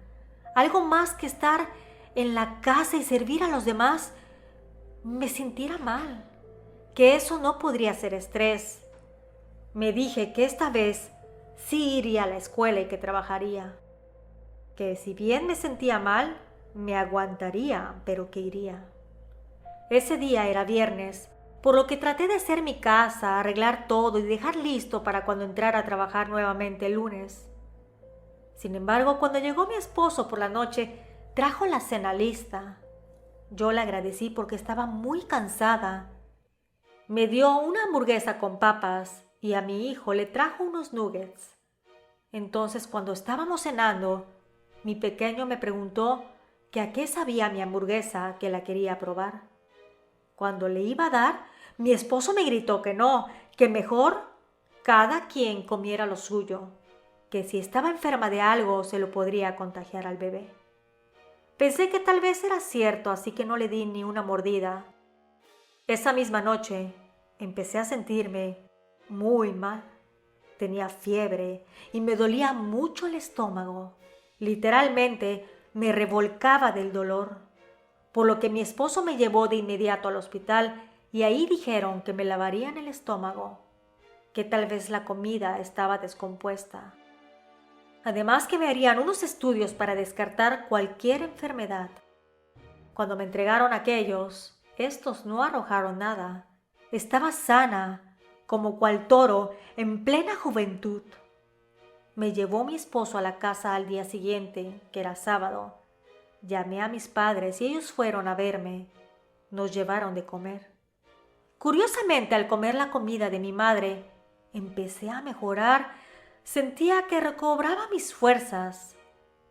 algo más que estar en la casa y servir a los demás, me sintiera mal, que eso no podría ser estrés. Me dije que esta vez sí iría a la escuela y que trabajaría, que si bien me sentía mal, me aguantaría, pero que iría. Ese día era viernes, por lo que traté de hacer mi casa, arreglar todo y dejar listo para cuando entrara a trabajar nuevamente el lunes. Sin embargo, cuando llegó mi esposo por la noche, trajo la cena lista. Yo le agradecí porque estaba muy cansada. Me dio una hamburguesa con papas y a mi hijo le trajo unos nuggets. Entonces, cuando estábamos cenando, mi pequeño me preguntó que a qué sabía mi hamburguesa, que la quería probar. Cuando le iba a dar, mi esposo me gritó que no, que mejor cada quien comiera lo suyo, que si estaba enferma de algo se lo podría contagiar al bebé. Pensé que tal vez era cierto, así que no le di ni una mordida. Esa misma noche empecé a sentirme muy mal. Tenía fiebre y me dolía mucho el estómago. Literalmente me revolcaba del dolor, por lo que mi esposo me llevó de inmediato al hospital y ahí dijeron que me lavarían el estómago, que tal vez la comida estaba descompuesta. Además que me harían unos estudios para descartar cualquier enfermedad. Cuando me entregaron aquellos, estos no arrojaron nada. Estaba sana, como cual toro en plena juventud. Me llevó mi esposo a la casa al día siguiente, que era sábado. Llamé a mis padres y ellos fueron a verme. Nos llevaron de comer. Curiosamente, al comer la comida de mi madre, empecé a mejorar. Sentía que recobraba mis fuerzas,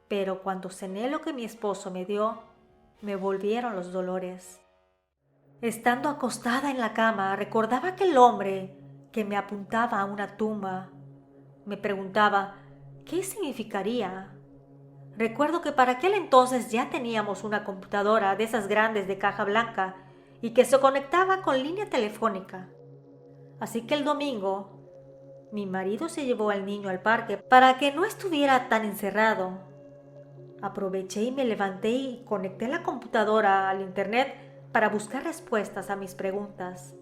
pero cuando cené lo que mi esposo me dio, me volvieron los dolores. Estando acostada en la cama, recordaba aquel hombre que me apuntaba a una tumba. Me preguntaba, ¿qué significaría? Recuerdo que para aquel entonces ya teníamos una computadora de esas grandes de caja blanca y que se conectaba con línea telefónica. Así que el domingo, mi marido se llevó al niño al parque para que no estuviera tan encerrado. Aproveché y me levanté y conecté la computadora al internet para buscar respuestas a mis preguntas.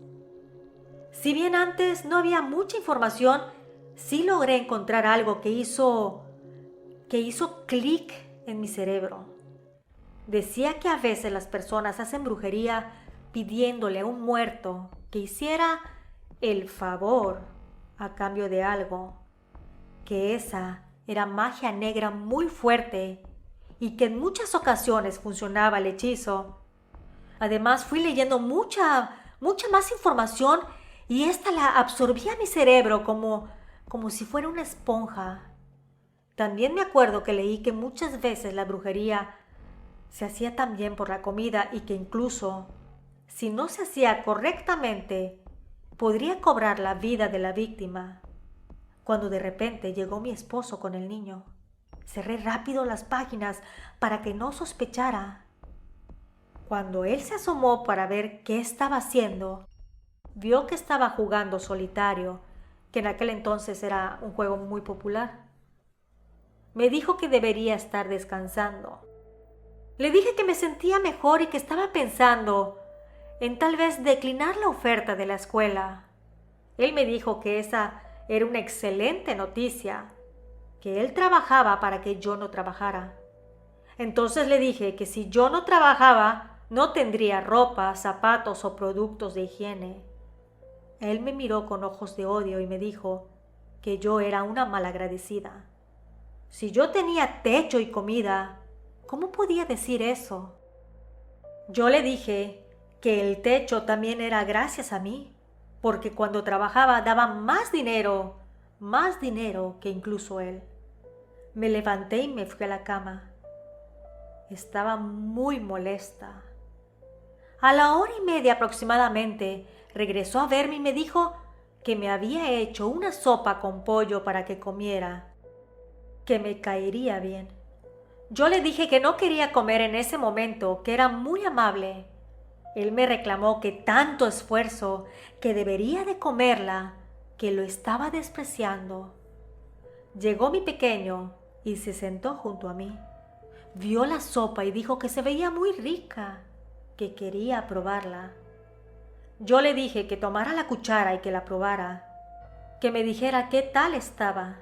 Si bien antes no había mucha información, sí logré encontrar algo que hizo clic en mi cerebro. Decía que a veces las personas hacen brujería pidiéndole a un muerto que hiciera el favor a cambio de algo, que esa era magia negra muy fuerte y que en muchas ocasiones funcionaba el hechizo. Además, fui leyendo mucha más información y esta la absorbía mi cerebro como si fuera una esponja. También me acuerdo que leí que muchas veces la brujería se hacía también por la comida y que incluso, si no se hacía correctamente, podría cobrar la vida de la víctima. Cuando de repente llegó mi esposo con el niño, cerré rápido las páginas para que no sospechara. Cuando él se asomó para ver qué estaba haciendo, vio que estaba jugando solitario, que en aquel entonces era un juego muy popular. Me dijo que debería estar descansando. Le dije que me sentía mejor y que estaba pensando en tal vez declinar la oferta de la escuela. Él me dijo que esa era una excelente noticia, que él trabajaba para que yo no trabajara. Entonces le dije que si yo no trabajaba, no tendría ropa, zapatos o productos de higiene. Él me miró con ojos de odio y me dijo que yo era una malagradecida. Si yo tenía techo y comida, ¿cómo podía decir eso? Yo le dije que el techo también era gracias a mí, porque cuando trabajaba daba más dinero que incluso él. Me levanté y me fui a la cama. Estaba muy molesta. A la 1:30 aproximadamente regresó a verme y me dijo que me había hecho una sopa con pollo para que comiera, que me caería bien. Yo le dije que no quería comer en ese momento, que era muy amable. Él me reclamó que tanto esfuerzo, que debería de comerla, que lo estaba despreciando. Llegó mi pequeño y se sentó junto a mí. Vio la sopa y dijo que se veía muy rica, que quería probarla. Yo le dije que tomara la cuchara y que la probara, que me dijera qué tal estaba.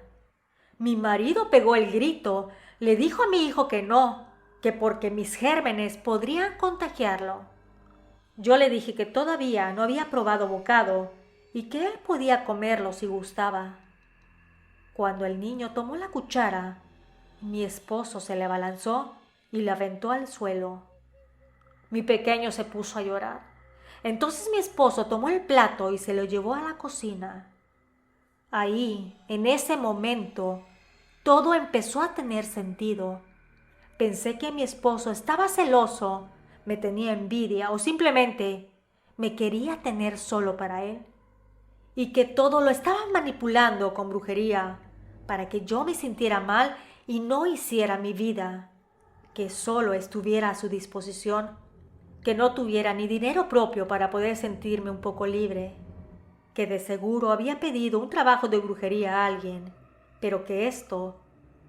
Mi marido pegó el grito, le dijo a mi hijo que no, que porque mis gérmenes podrían contagiarlo. Yo le dije que todavía no había probado bocado y que él podía comerlo si gustaba. Cuando el niño tomó la cuchara, mi esposo se le abalanzó y la aventó al suelo. Mi pequeño se puso a llorar. Entonces mi esposo tomó el plato y se lo llevó a la cocina. Ahí, en ese momento, todo empezó a tener sentido. Pensé que mi esposo estaba celoso, me tenía envidia o simplemente me quería tener solo para él. Y que todo lo estaba manipulando con brujería para que yo me sintiera mal y no hiciera mi vida, que solo estuviera a su disposición, que no tuviera ni dinero propio para poder sentirme un poco libre, que de seguro había pedido un trabajo de brujería a alguien, pero que esto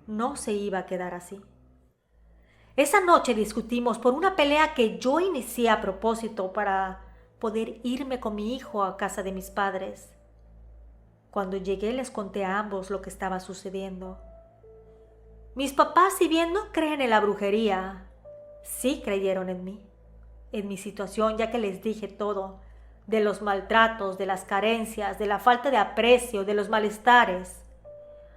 no se iba a quedar así. Esa noche discutimos por una pelea que yo inicié a propósito para poder irme con mi hijo a casa de mis padres. Cuando llegué les conté a ambos lo que estaba sucediendo. Mis papás, si bien no creen en la brujería, sí creyeron en mí, en mi situación, ya que les dije todo, de los maltratos, de las carencias, de la falta de aprecio, de los malestares.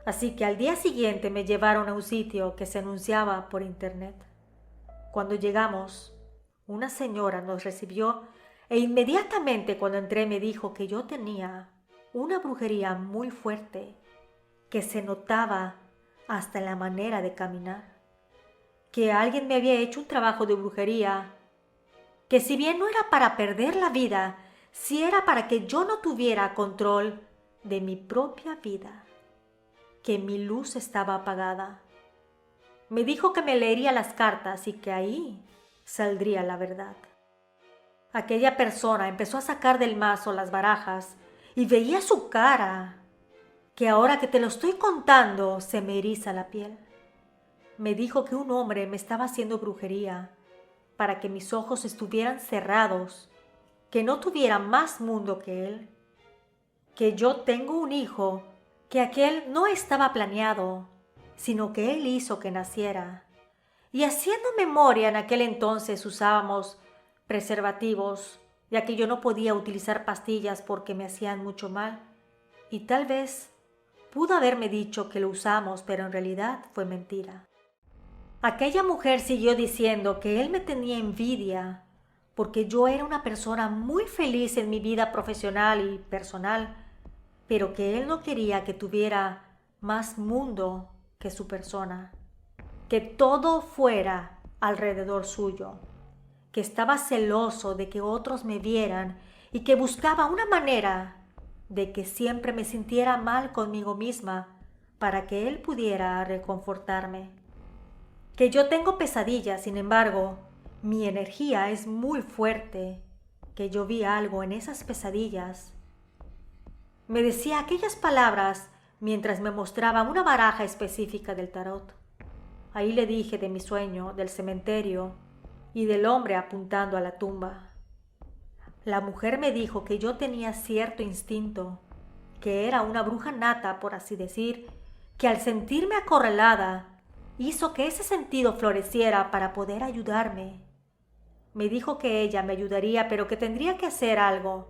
Así que al día siguiente me llevaron a un sitio que se anunciaba por internet. Cuando llegamos, una señora nos recibió e inmediatamente cuando entré me dijo que yo tenía una brujería muy fuerte, que se notaba hasta en la manera de caminar, que alguien me había hecho un trabajo de brujería, que si bien no era para perder la vida, sí era para que yo no tuviera control de mi propia vida, que mi luz estaba apagada. Me dijo que me leería las cartas y que ahí saldría la verdad. Aquella persona empezó a sacar del mazo las barajas y veía su cara, que ahora que te lo estoy contando se me eriza la piel. Me dijo que un hombre me estaba haciendo brujería para que mis ojos estuvieran cerrados, que no tuviera más mundo que él, que yo tengo un hijo, que aquel no estaba planeado, sino que él hizo que naciera. Y haciendo memoria, en aquel entonces usábamos preservativos ya que yo no podía utilizar pastillas porque me hacían mucho mal, y tal vez pudo haberme dicho que lo usamos, pero en realidad fue mentira. Aquella mujer siguió diciendo que él me tenía envidia porque yo era una persona muy feliz en mi vida profesional y personal, pero que él no quería que tuviera más mundo que su persona, que todo fuera alrededor suyo, que estaba celoso de que otros me vieran y que buscaba una manera de que siempre me sintiera mal conmigo misma para que él pudiera reconfortarme. Que yo tengo pesadillas, sin embargo, mi energía es muy fuerte, que yo vi algo en esas pesadillas. Me decía aquellas palabras mientras me mostraba una baraja específica del tarot. Ahí le dije de mi sueño, del cementerio y del hombre apuntando a la tumba. La mujer me dijo que yo tenía cierto instinto, que era una bruja nata, por así decir, que al sentirme acorralada, hizo que ese sentido floreciera para poder ayudarme. Me dijo que ella me ayudaría, pero que tendría que hacer algo,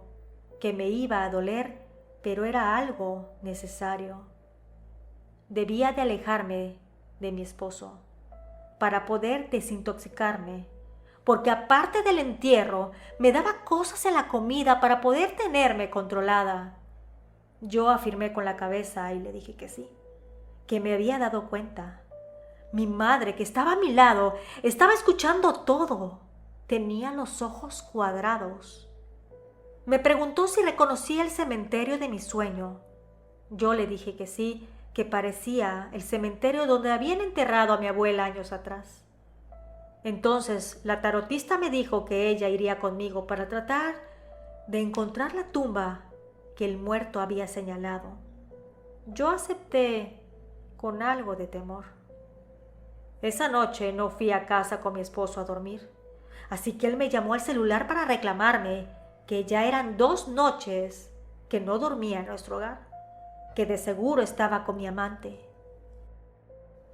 que me iba a doler, pero era algo necesario. Debía de alejarme de mi esposo para poder desintoxicarme, porque aparte del entierro, me daba cosas en la comida para poder tenerme controlada. Yo afirmé con la cabeza y le dije que sí, que me había dado cuenta. Mi madre, que estaba a mi lado, estaba escuchando todo. Tenía los ojos cuadrados. Me preguntó si reconocía el cementerio de mi sueño. Yo le dije que sí, que parecía el cementerio donde habían enterrado a mi abuela años atrás. Entonces la tarotista me dijo que ella iría conmigo para tratar de encontrar la tumba que el muerto había señalado. Yo acepté con algo de temor. Esa noche no fui a casa con mi esposo a dormir, así que él me llamó al celular para reclamarme que ya eran 2 noches que no dormía en nuestro hogar, que de seguro estaba con mi amante.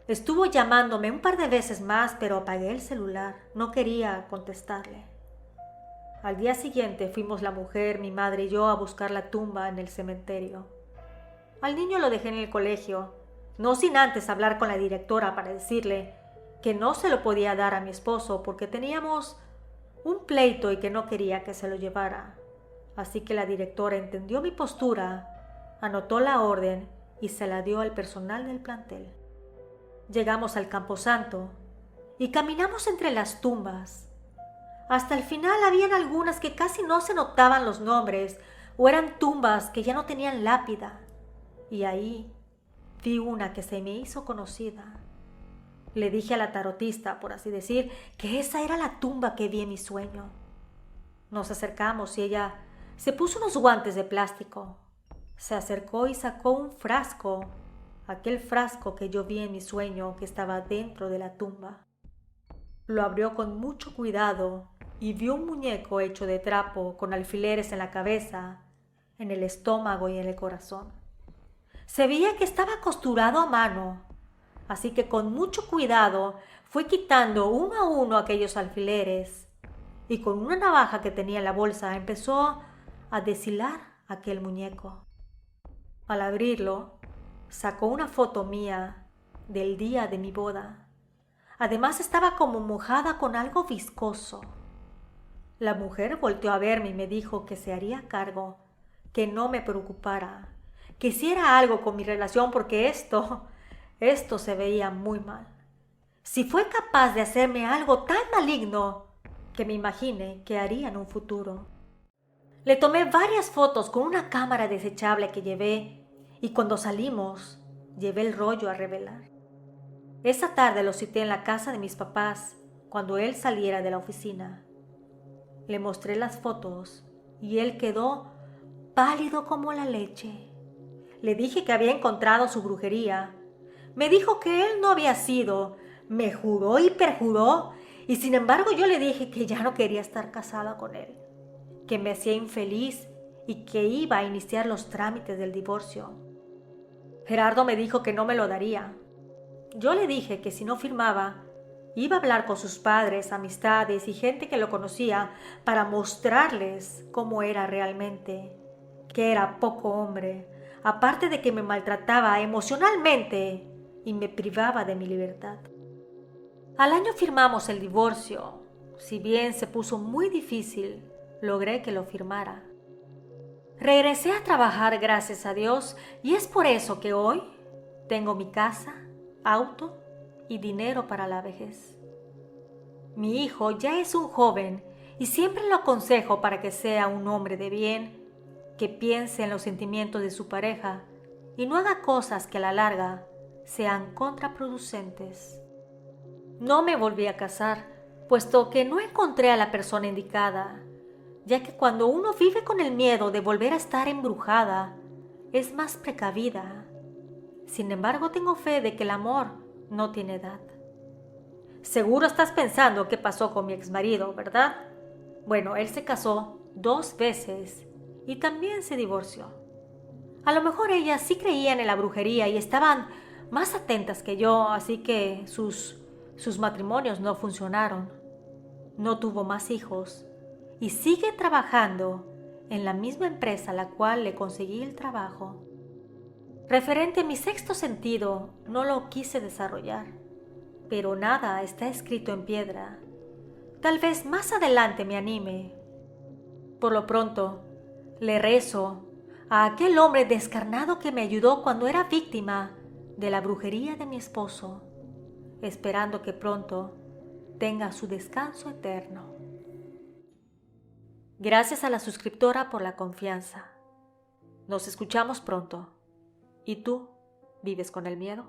Estuvo llamándome un par de veces más, pero apagué el celular, no quería contestarle. Al día siguiente fuimos la mujer, mi madre y yo a buscar la tumba en el cementerio. Al niño lo dejé en el colegio, no sin antes hablar con la directora para decirle que no se lo podía dar a mi esposo porque teníamos un pleito y que no quería que se lo llevara. Así que la directora entendió mi postura, anotó la orden y se la dio al personal del plantel. Llegamos al camposanto y caminamos entre las tumbas. Hasta el final habían algunas que casi no se notaban los nombres o eran tumbas que ya no tenían lápida. Y ahí vi una que se me hizo conocida. Le dije a la tarotista, por así decir, que esa era la tumba que vi en mi sueño. Nos acercamos y ella se puso unos guantes de plástico. Se acercó y sacó un frasco, aquel frasco que yo vi en mi sueño que estaba dentro de la tumba. Lo abrió con mucho cuidado y vio un muñeco hecho de trapo con alfileres en la cabeza, en el estómago y en el corazón. Se veía que estaba costurado a mano, así que con mucho cuidado fue quitando uno a uno aquellos alfileres y con una navaja que tenía en la bolsa empezó a deshilar aquel muñeco. Al abrirlo, sacó una foto mía del día de mi boda. Además estaba como mojada con algo viscoso. La mujer volteó a verme y me dijo que se haría cargo, que no me preocupara, que hiciera algo con mi relación porque esto se veía muy mal. Si fue capaz de hacerme algo tan maligno, que me imagine que haría en un futuro. Le tomé varias fotos con una cámara desechable que llevé y cuando salimos llevé el rollo a revelar. Esa tarde lo cité en la casa de mis papás cuando él saliera de la oficina. Le mostré las fotos y él quedó pálido como la leche. Le dije que había encontrado su brujería. Me dijo que él no había sido. Me juró y perjuró. Y sin embargo yo le dije que ya no quería estar casada con él, que me hacía infeliz y que iba a iniciar los trámites del divorcio. Gerardo me dijo que no me lo daría. Yo le dije que si no firmaba, Iba a hablar con sus padres, amistades y gente que lo conocía para mostrarles cómo era realmente, que era poco hombre, aparte de que me maltrataba emocionalmente y me privaba de mi libertad. Al año firmamos el divorcio. Si bien se puso muy difícil, logré que lo firmara. Regresé a trabajar, gracias a Dios, y es por eso que hoy tengo mi casa, auto y dinero para la vejez. Mi hijo ya es un joven y siempre lo aconsejo para que sea un hombre de bien, que piense en los sentimientos de su pareja y no haga cosas que a la larga sean contraproducentes. No me volví a casar, puesto que no encontré a la persona indicada, ya que cuando uno vive con el miedo de volver a estar embrujada, es más precavida. Sin embargo, tengo fe de que el amor no tiene edad. Seguro estás pensando qué pasó con mi exmarido, ¿verdad? Bueno, él se casó 2 veces y también se divorció. A lo mejor ellas sí creían en la brujería y estaban más atentas que yo, así que sus matrimonios no funcionaron. No tuvo más hijos y sigue trabajando en la misma empresa a la cual le conseguí el trabajo. Referente a mi sexto sentido, no lo quise desarrollar, pero nada está escrito en piedra. Tal vez más adelante me anime. Por lo pronto, le rezo a aquel hombre descarnado que me ayudó cuando era víctima de la brujería de mi esposo, esperando que pronto tenga su descanso eterno. Gracias a la suscriptora por la confianza. Nos escuchamos pronto. ¿Y tú vives con el miedo?